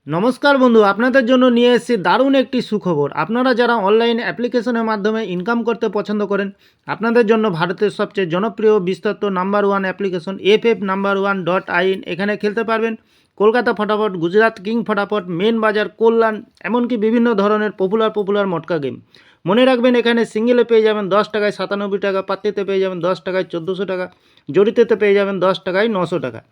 নমস্কার বন্ধু, আপনাদের জন্য নিয়ে এসেছি দারুণ একটি সুখবর। আপনারা যারা অনলাইন অ্যাপ্লিকেশনের মাধ্যমে ইনকাম করতে পছন্দ করেন, আপনাদের জন্য ভারতের সবচেয়ে জনপ্রিয় বিস্তৃত নাম্বার ওয়ান অ্যাপ্লিকেশন FF1.in এখানে খেলতে পারবেন। কলকাতা ফটাফট, গুজরাট কিং ফটাফট, মেন বাজার, কল্যাণ, এমনকি বিভিন্ন ধরনের পপুলার মটকা গেম। মনে রাখবেন, এখানে সিঙ্গেলে পেয়ে যাবেন 10 টাকায় 97 টাকা, পাত্তিতে পেয়ে যাবেন 10 টাকায় 1400 টাকা, জড়িতেতে পেয়ে যাবেন 10 টাকায় 900 টাকা।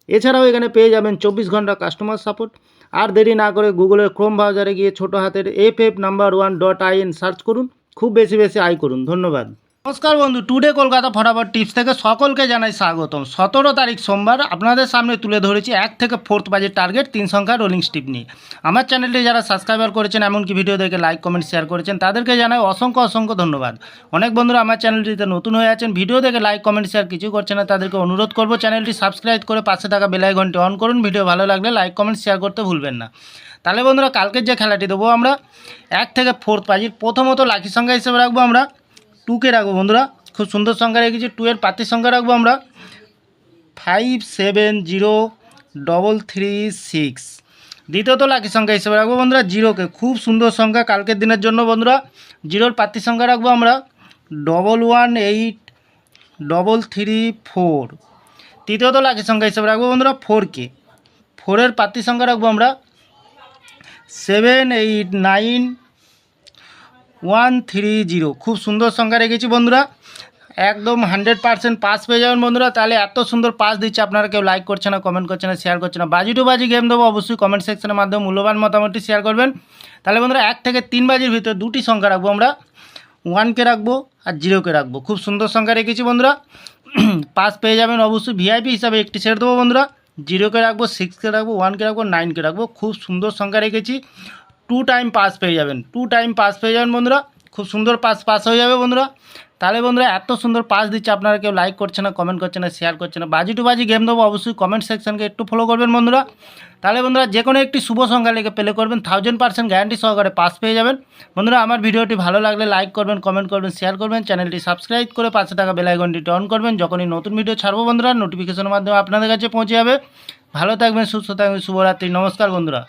এছাড়াও এখানে পেয়ে যাবেন 24 ঘন্টা কাস্টমার সাপোর্ট। আর দেরি না করে গুগলের ক্রোম ব্রাউজারে গিয়ে ছোটো হাতের FF1.in সার্চ করুন, খুব বেশি আয় করুন। ধন্যবাদ। নমস্কার বন্ধু, টুডে কলকাতা ফটাফট টিপস থেকে সকলকে জানাই স্বাগতম। 17 তারিখ সোমবার আপনাদের সামনে তুলে ধরেছি 1 থেকে 4 বাজের টার্গেট 3 সংখ্যা রোলিং স্টিপ নিয়ে। আমার চ্যানেলটি যারা সাবস্ক্রাইবার করেছেন, এমনকি ভিডিও দেখে লাইক কমেন্ট শেয়ার করেছেন, তাদেরকে জানাই অসংখ্য ধন্যবাদ। অনেক বন্ধুরা আমার চ্যানেলটিতে নতুন হয়ে আছেন, ভিডিও দেখে লাইক কমেন্ট শেয়ার কিছু করছেন না, তাদেরকে অনুরোধ করবো চ্যানেলটি সাবস্ক্রাইব করে পাশে থাকা বেল আইকনটি অন করুন। ভিডিও ভালো লাগলে লাইক কমেন্ট শেয়ার করতে ভুলবেন না। তাহলে বন্ধুরা, কালকের যে খেলাটি দেবো আমরা 1 থেকে 4 বাজির, প্রথমত লাকি সংখ্যা হিসেবে রাখবো আমরা 2কে রাখবো বন্ধুরা। খুব সুন্দর সংখ্যা রেখেছি। 2 এর পাতির সংখ্যা রাখবো আমরা 570336। দ্বিতীয়ত লাকি সংখ্যা হিসেবে রাখবো বন্ধুরা 0কে, খুব সুন্দর সংখ্যা কালকের দিনের জন্য বন্ধুরা। 0-র পাতির সংখ্যা রাখবো আমরা 118334। তৃতীয়ত লাকি সংখ্যা হিসেবে রাখবো বন্ধুরা 4কে। 4-এর পাতির সংখ্যা রাখবো আমরা 789130। খুব সুন্দর সংখ্যা রেখেছি বন্ধুরা, একদম 100% পাস পেয়ে যাবেন বন্ধুরা। তাহলে এত সুন্দর পাস দিচ্ছে, আপনারা কেউ লাইক করছে না, কমেন্ট করছে না, শেয়ার করছে না। বাজি টু বাজি গেম দেবো, অবশ্যই কমেন্ট সেকশনের মাধ্যমে মূল্যবান মতামতটি শেয়ার করবেন। তাহলে বন্ধুরা 1 থেকে 3 বাজির ভিতরে 2টি সংখ্যা রাখবো আমরা, 1কে রাখবো আর 0কে রাখবো। খুব সুন্দর সংখ্যা রেখেছি বন্ধুরা, পাস পেয়ে যাবেন অবশ্যই। ভিআইপি হিসাবে একটি সেট দেবো বন্ধুরা, 0কে রাখবো, 6কে রাখবো, 1কে রাখবো, 9কে রাখবো। খুব সুন্দর সংখ্যা রেখেছি, 2 টাইম পাস পেয়ে যাবেন, 2 টাইম পাস পেয়ে যাবেন বন্ধুরা। খুব সুন্দর পাস হয়ে যাবে বন্ধুরা। তাহলে বন্ধুরা এত সুন্দর পাস দিচ্ছে, আপনারা কেউ লাইক করছে না, কমেন্ট করছে না, শেয়ার করছে না। বাজি টু বাজি গেম দেবো, অবশ্যই কমেন্ট সেকশনকে একটু ফলো করবেন বন্ধুরা। তাহলে বন্ধুরা যে কোনো একটি শুভ সংখ্যা লিখে প্লে করবেন, 1000% গ্যারান্টি সহকারে পাস পেয়ে যাবেন বন্ধুরা। আমার ভিডিওটি ভালো লাগলে লাইক করবেন, কমেন্ট করবেন, শেয়ার করবেন, চ্যানেলটি সাবস্ক্রাইব করে পাশে থাকা বেল আইকনটি অন করবেন। যখনই নতুন ভিডিও ছাড়বো বন্ধুরা, নোটিফিকেশনের মাধ্যমে আপনাদের কাছে পৌঁছে যাবে। ভালো থাকবেন, সুস্থ থাকবেন, শুভরাত্রি, নমস্কার বন্ধুরা।